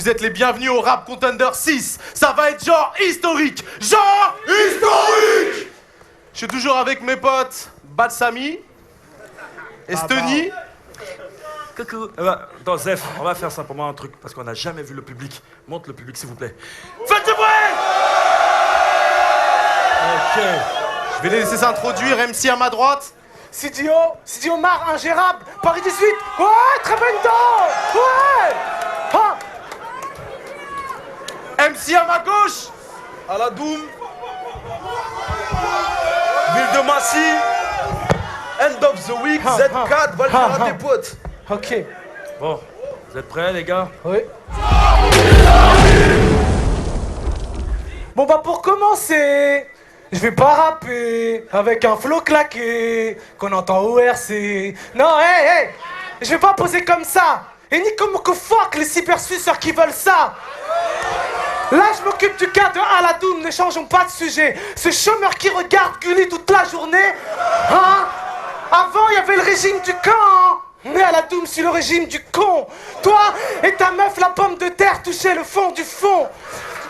vous êtes les bienvenus au Rap Contender 6. Ça va être genre historique. Genre historique. Je suis toujours avec mes potes Batsami et Steny. Coucou. Attends, Zef, on va faire simplement un truc parce qu'on n'a jamais vu le public. Montre le public, s'il vous plaît. Faites du bruit. Ok. Je vais les laisser s'introduire. MC à ma droite. Sidi Omar, ingérable, Paris 18. Ouais, très bonne dent. Ouais. Ah. MC à ma gauche. Aladoum. Ville de Massy. End of the week, Z4, va le faire à tes potes. Ok. Bon, vous êtes prêts, les gars? Oui. Bon bah pour commencer, je vais pas rapper avec un flow claqué qu'on entend au RC. Non, hey, je vais pas poser comme ça. Et ni comme que fuck les cybersuceurs qui veulent ça. Là, je m'occupe du cas de Aladoum, ne changeons pas de sujet. Ce chômeur qui regarde Gulli toute la journée. Hein? Avant, il y avait le régime du camp. Hein? Mais Aladoum, c'est le régime du con. Toi et ta meuf, la pomme de terre, touchaient le fond du fond.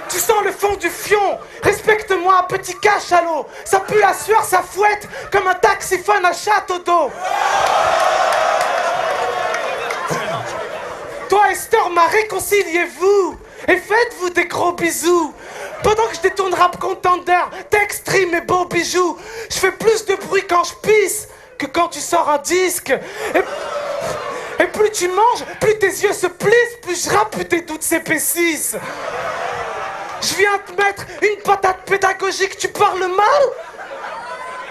Tu sens le fond du fion. Respecte-moi, petit cachalot. Ça pue la sueur, ça fouette comme un taxiphone à château d'eau. Toi, Esther, réconciliez-vous et faites-vous des gros bisous. Pendant que je détourne Rap Contender, t'extrime mes beaux bijoux. Je fais plus de bruit quand je pisse que quand tu sors un disque. Et plus tu manges, plus tes yeux se plissent, plus je rappe, plus tes doutes s'épaississent. Je viens te mettre une patate pédagogique, tu parles mal?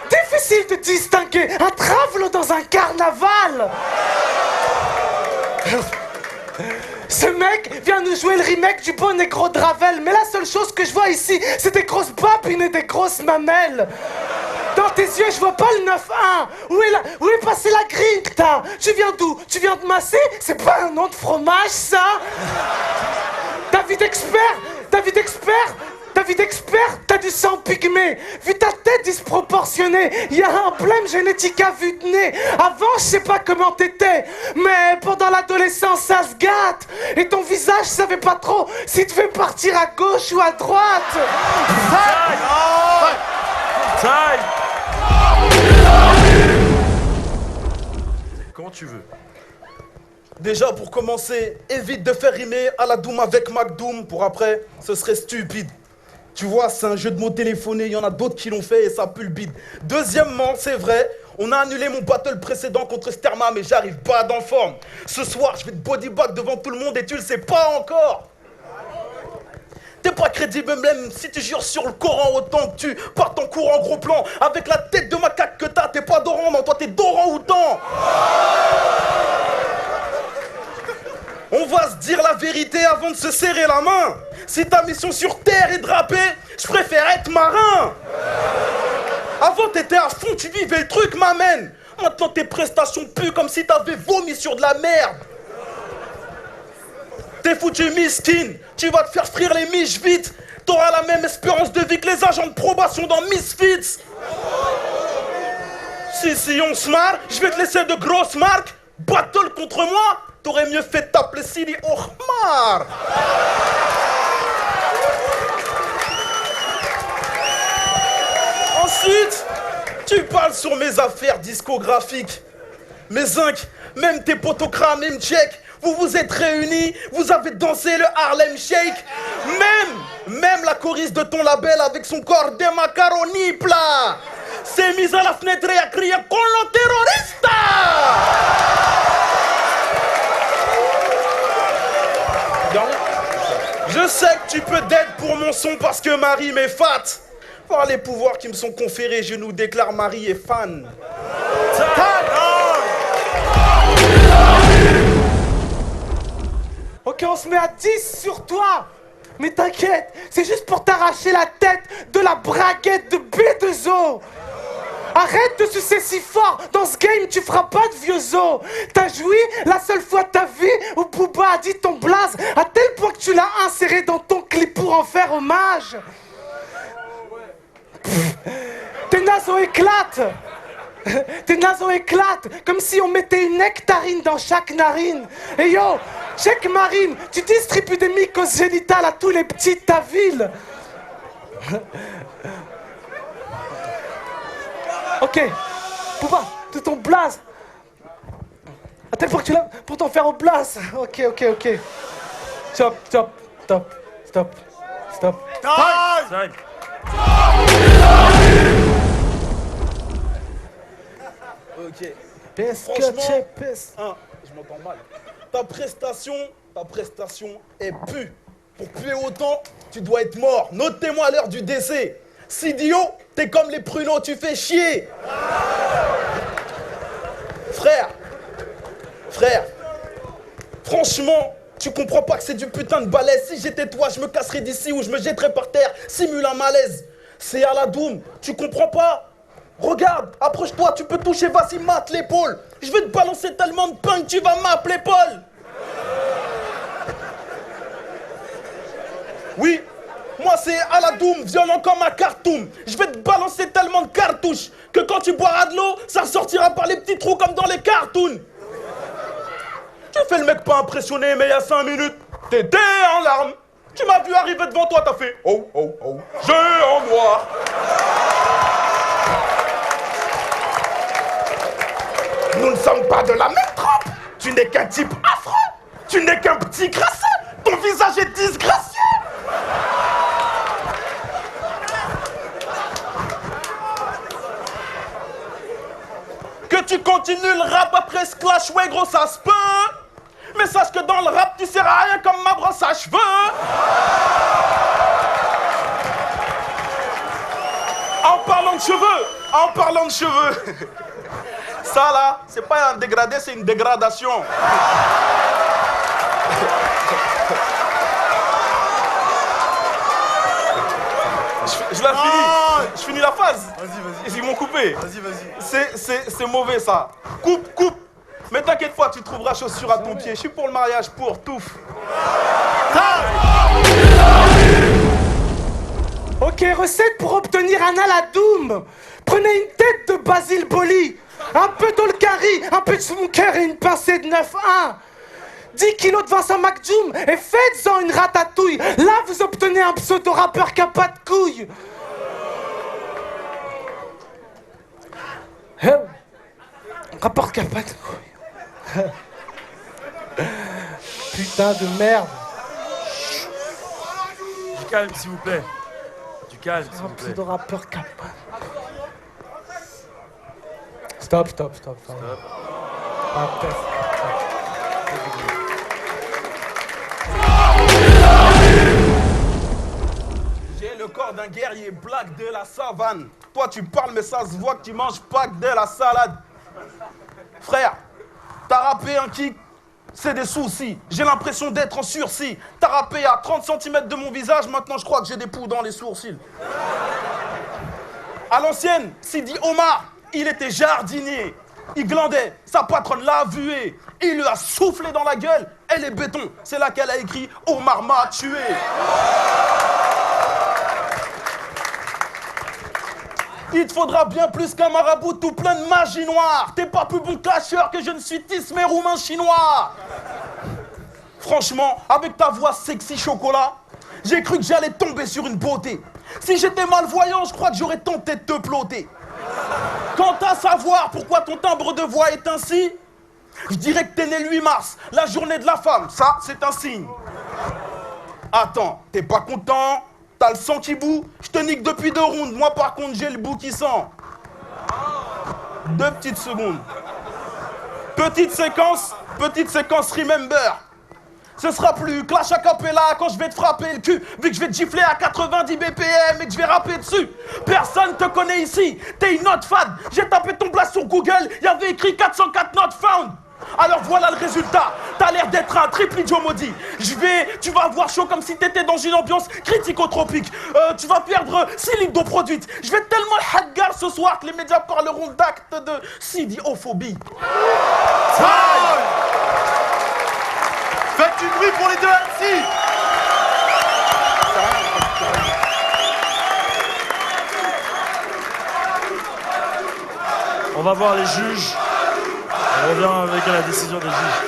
Difficile de distinguer un travelot dans un carnaval. Ce mec vient nous jouer le remake du beau négro de Ravel. Mais la seule chose que je vois ici, c'est des grosses babines et des grosses mamelles. Dans tes yeux, je vois pas le 9-1. Où est passée la grinta? Tu viens d'où? Tu viens de Massy? C'est pas un nom de fromage, ça? David Expert, t'as du sang pygmée. Vu ta tête disproportionnée, y a un problème génétique à vue de nez. Avant, je sais pas comment t'étais, mais pendant l'adolescence, ça se gâte. Et ton visage savait pas trop s'il devait partir à gauche ou à droite. Taille. Comment tu veux? Déjà, pour commencer, évite de faire rimer Aladoum avec McDoom. Pour après, ce serait stupide. Tu vois, c'est un jeu de mots téléphoné, il y en a d'autres qui l'ont fait et ça pue le bide. Deuxièmement, c'est vrai, on a annulé mon battle précédent contre Sterma, mais j'arrive pas dans forme. Ce soir, je vais te bodybag devant tout le monde et tu le sais pas encore. T'es pas crédible même si tu jures sur le Coran autant que tu partes en courant gros plan. Avec la tête de macaque que t'as, t'es pas Doran, non, toi t'es Doran-Outan. On va se dire la vérité avant de se serrer la main. Si ta mission sur Terre est de rapper, je préfère être marin. Avant t'étais à fond, tu vivais le truc, m'amène. Maintenant tes prestations puent comme si t'avais vomi sur de la merde. T'es foutu miskin, tu vas te faire frire les miches vite. T'auras la même espérance de vie que les agents de probation dans Misfits. Si on se marre, je vais te laisser de grosses marques. Battle contre moi, t'aurais mieux fait t'appeler Sidi Omar. Ensuite, tu parles sur mes affaires discographiques. Mes zincs, même tes potocrames et check. Vous vous êtes réunis, vous avez dansé le Harlem Shake. Même la choriste de ton label avec son corps de macaroni plat s'est mise à la fenêtre et a crié « Con lo terrorista !» Je sais que tu peux d'être pour mon son parce que Marie m'est fat. Par les pouvoirs qui me sont conférés, je nous déclare Marie est fan. Ok, on se met à 10 sur toi. Mais t'inquiète, c'est juste pour t'arracher la tête de la braguette de B2O. Arrête de sucer si fort, dans ce game tu feras pas de vieux os. T'as joui la seule fois de ta vie où Booba a dit ton blaze à tel point que tu l'as inséré dans ton clip pour en faire hommage. Tes naseaux éclatent. Tes naseaux éclatent comme si on mettait une nectarine dans chaque narine. Et yo, Check Marine, tu distribues des mycoses génitales à tous les petits de ta ville. Ok, Poupa, tout ton blaze. À tel point que tu l'as pour t'en faire au blaze. Ok. Stop. Time. Ok. Franchement, je m'entends mal. Ta prestation est pue. Pour puer autant, tu dois être mort. Notez-moi à l'heure du décès. Sidio, t'es comme les pruneaux, tu fais chier. Frère, franchement, tu comprends pas que c'est du putain de balèze. Si j'étais toi, je me casserais d'ici ou je me jetterais par terre. Simule un malaise. C'est à la Doom, tu comprends pas? Regarde, approche-toi, tu peux toucher, vas-y, mate l'épaule. Je vais te balancer tellement de punk, tu vas m'appeler Paul. Oui, moi c'est à la Doom, violent comme un cartoon. Je vais te balancer tellement de cartouches que quand tu boiras de l'eau, ça ressortira par les petits trous comme dans les cartoons. Tu fais le mec pas impressionné, mais il y a 5 minutes, t'étais en larmes. Tu m'as vu arriver devant toi, t'as fait oh, j'ai en noir. Nous ne sommes pas de la même trempe. Tu n'es qu'un type affreux. Tu n'es qu'un petit crasseux. Ton visage est disgracieux. Que tu continues le rap après ce clash, ouais gros ça se peut. Mais sache que dans le rap tu sers à rien comme ma brosse à cheveux. En parlant de cheveux, ça là, c'est pas un dégradé, c'est une dégradation. Je la finis. Je finis la phase. Vas-y. Ils m'ont coupé. Vas-y. C'est mauvais ça. Coupe. Mais t'inquiète pas, tu trouveras chaussures à ton pied. Je suis pour le mariage, pour touffe. Ok, recette pour obtenir un Aladoum. Prenez une tête de Basile Boli, un peu d'Olkari, un peu de Smoker et une pincée de 9-1. 10 kilos de Vincent McDoom et faites-en une ratatouille. Là, vous obtenez un pseudo-rappeur qui a pas de couilles. Rapport qui a pas de couilles. Putain de merde. Du calme, s'il vous plaît. Du calme, s'il Un vous plaît. pseudo-rappeur qui a pas de... Stop. Ah, putain. J'ai le corps d'un guerrier black de la savane. Toi tu parles mais ça se voit que tu manges pas que de la salade. Frère, t'as rappé un kick, c'est des soucis. J'ai l'impression d'être en sursis. T'as rappé à 30 cm de mon visage, maintenant je crois que j'ai des poux dans les sourcils. À l'ancienne, Sidi Omar, il était jardinier. Il glandait, sa patronne l'a vué. Il lui a soufflé dans la gueule, elle est béton. C'est là qu'elle a écrit « Omar m'a tué ». Il te faudra bien plus qu'un marabout tout plein de magie noire. T'es pas plus bon clasheur que je ne suis tismé roumain chinois. Franchement, avec ta voix sexy chocolat, j'ai cru que j'allais tomber sur une beauté. Si j'étais malvoyant, je crois que j'aurais tenté de te ploter. Quant à savoir pourquoi ton timbre de voix est ainsi, je dirais que t'es né le 8 mars, la journée de la femme. Ça, c'est un signe. Attends, t'es pas content? T'as le sang qui bout? Je te nique depuis 2 rounds. Moi, par contre, j'ai le bout qui sent. 2 petites secondes. Petite séquence remember. Ce sera plus clash a cappella quand je vais te frapper le cul. Vu que je vais te gifler à 90 BPM et que je vais rapper dessus. Personne te connaît ici, t'es une note fan. J'ai tapé ton blast sur Google, il y avait écrit 404 not found. Alors voilà le résultat, t'as l'air d'être un triple idiot maudit. Tu vas avoir chaud comme si t'étais dans une ambiance critico-tropique. Tu vas perdre 6 litres d'eau produite. Je vais tellement le haggar ce soir que les médias parleront d'actes de sidiophobie. Faites du bruit pour les deux MC. On va voir les juges. On revient avec la décision des juges.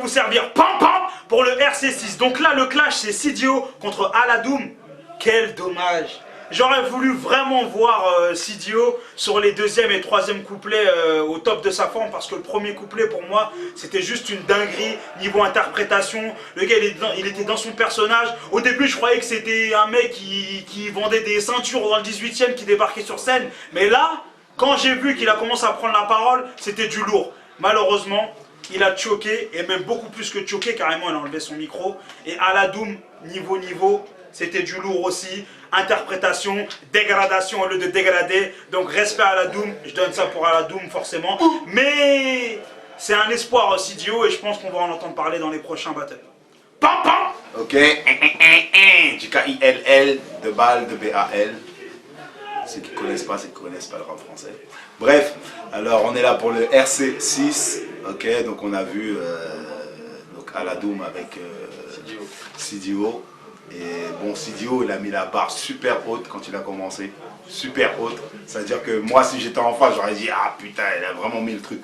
vous servir pam pam pour le RC6. Donc là, le clash, c'est Sidio contre Aladoum. Quel dommage. J'aurais voulu vraiment voir Sidio sur les deuxième et troisième couplets au top de sa forme, parce que le premier couplet pour moi c'était juste une dinguerie niveau interprétation. Le gars il était dans son personnage. Au début je croyais que c'était un mec qui vendait des ceintures dans le 18e qui débarquait sur scène, mais là quand j'ai vu qu'il a commencé à prendre la parole, c'était du lourd. Malheureusement il a choqué, et même beaucoup plus que choqué, carrément il a enlevé son micro. Et Aladoum, niveau, c'était du lourd aussi. Interprétation, dégradation au lieu de dégrader. Donc respect à Aladoum, je donne ça pour Aladoum forcément. Mais c'est un espoir Sidio, et je pense qu'on va en entendre parler dans les prochains battles. Pam pam. Ok, du K-I-L-L, de balle, de B-A-L. Ceux qui connaissent pas, c'est qu'ils connaissent pas le rap français. Bref, alors on est là pour le RC6. Ok, donc on a vu donc Aladoum avec Sidio. Et bon, Sidio, il a mis la barre super haute quand il a commencé. Super haute. C'est-à-dire que moi, si j'étais en face, j'aurais dit, ah putain, il a vraiment mis le truc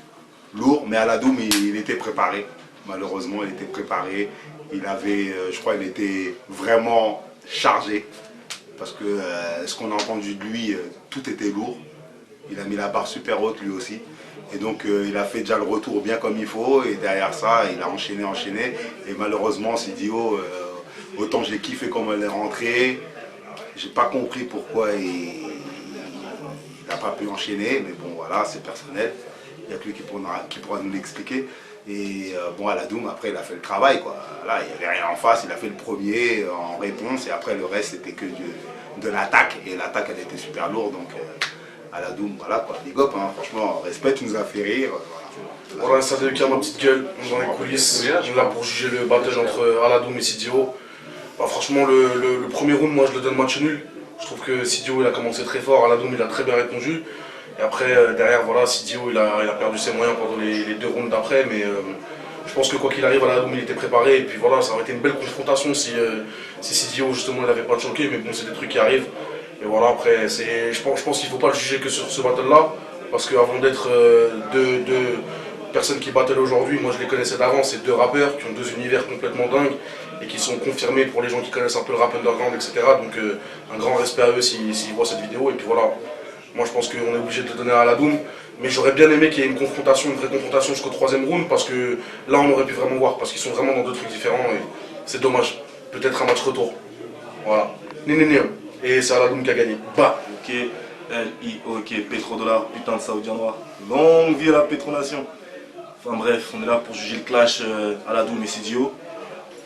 lourd. Mais Aladoum, il était préparé. Malheureusement, il était préparé. Il avait, je crois, il était vraiment chargé. Parce que ce qu'on a entendu de lui, tout était lourd. Il a mis la barre super haute lui aussi. Et donc il a fait déjà le retour bien comme il faut. Et derrière ça, il a enchaîné. Et malheureusement, Sidio, autant j'ai kiffé comme elle est rentrée. J'ai pas compris pourquoi il n'a pas pu enchaîner. Mais bon, voilà, c'est personnel. Il n'y a que lui qui pourra nous l'expliquer. Et bon, Aladoum, après, il a fait le travail, quoi. Là, il n'y avait rien en face. Il a fait le premier en réponse. Et après, le reste, c'était que de l'attaque. Et l'attaque, elle était super lourde. Donc, Aladoum, voilà, quoi. Big up, hein. Franchement, respect, tu nous as fait rire. Voilà, ça devient ma petite gueule. On est dans les coulisses. On est là pour juger le battle entre Aladoum et Sidio. Bah, franchement, le premier round, moi, je le donne match nul. Je trouve que Sidio, il a commencé très fort. Aladoum, il a très bien répondu. Et après, derrière, voilà, Sidio, il a perdu ses moyens pendant les deux rounds d'après, mais je pense que quoi qu'il arrive, Aladoum, il était préparé, et puis voilà, ça aurait été une belle confrontation si Sidio, justement, il n'avait pas choqué, mais bon, c'est des trucs qui arrivent. Et voilà, après, je pense qu'il ne faut pas le juger que sur ce battle-là, parce qu'avant d'être deux personnes qui battent aujourd'hui, moi je les connaissais d'avant, c'est deux rappeurs qui ont deux univers complètement dingues, et qui sont confirmés pour les gens qui connaissent un peu le rap underground, etc. Donc un grand respect à eux s'ils voient cette vidéo, et puis voilà. Moi je pense qu'on est obligé de le donner à Aladoum, mais j'aurais bien aimé qu'il y ait une vraie confrontation jusqu'au troisième round, parce que là on aurait pu vraiment voir, parce qu'ils sont vraiment dans deux trucs différents, et c'est dommage. Peut-être un match retour. Voilà. Et c'est Aladoum qui a gagné. Bah. Ok, L-I-O-K, pétrodollar, putain de Saoudien noir. Longue vie à la pétronation. Enfin bref, on est là pour juger le clash Aladoum et Sidio.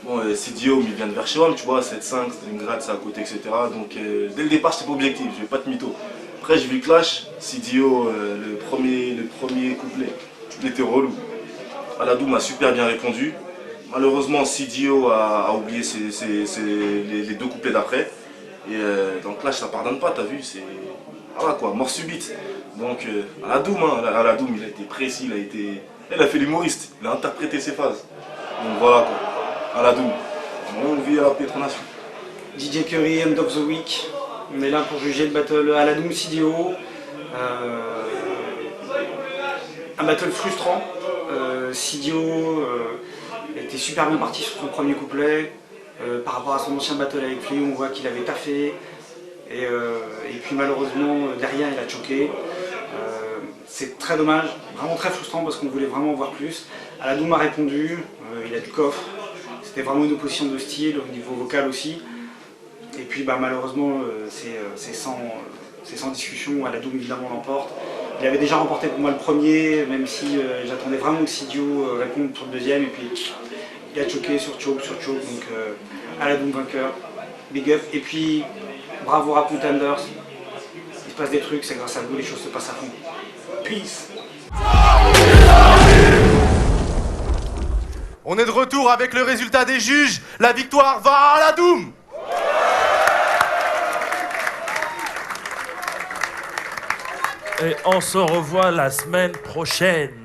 Bon, Sidio, il vient de Verchewam, tu vois, 7-5, Stalingrad, c'est à côté, etc. Donc dès le départ, c'était pas objectif, je vais pas te mytho. Après, j'ai vu le clash, Sidio, le premier couplet, il était relou. Aladoum a super bien répondu. Malheureusement, Sidio a oublié les deux couplets d'après. Et dans le clash, ça pardonne pas, t'as vu, c'est... Voilà quoi, mort subite. Donc, Aladoum, Aladoum, il a été précis, il a fait l'humoriste, il a interprété ses phases. Donc voilà quoi, Aladoum, on vit à la pétronation. DJ Curry, End of the Week. On est là pour juger le battle Aladoum Sidio. Un battle frustrant. Sidio était super bien parti sur son premier couplet. Par rapport à son ancien battle avec Flea, on voit qu'il avait taffé. Et puis malheureusement, derrière, il a choqué. C'est très dommage, vraiment très frustrant parce qu'on voulait vraiment voir plus. Aladoum a répondu, il a du coffre. C'était vraiment une opposition de style, au niveau vocal aussi. Et puis bah, malheureusement, c'est sans discussion, Aladoum évidemment l'emporte. Il avait déjà remporté pour moi le premier, même si j'attendais vraiment que Sidio réponde pour le deuxième. Et puis il a choqué sur choke, donc Aladoum vainqueur, big up. Et puis bravo Rap Contenders, il se passe des trucs, c'est grâce à vous, les choses se passent à fond. Peace. On est de retour avec le résultat des juges. La victoire va à Aladoum. Et on se revoit la semaine prochaine.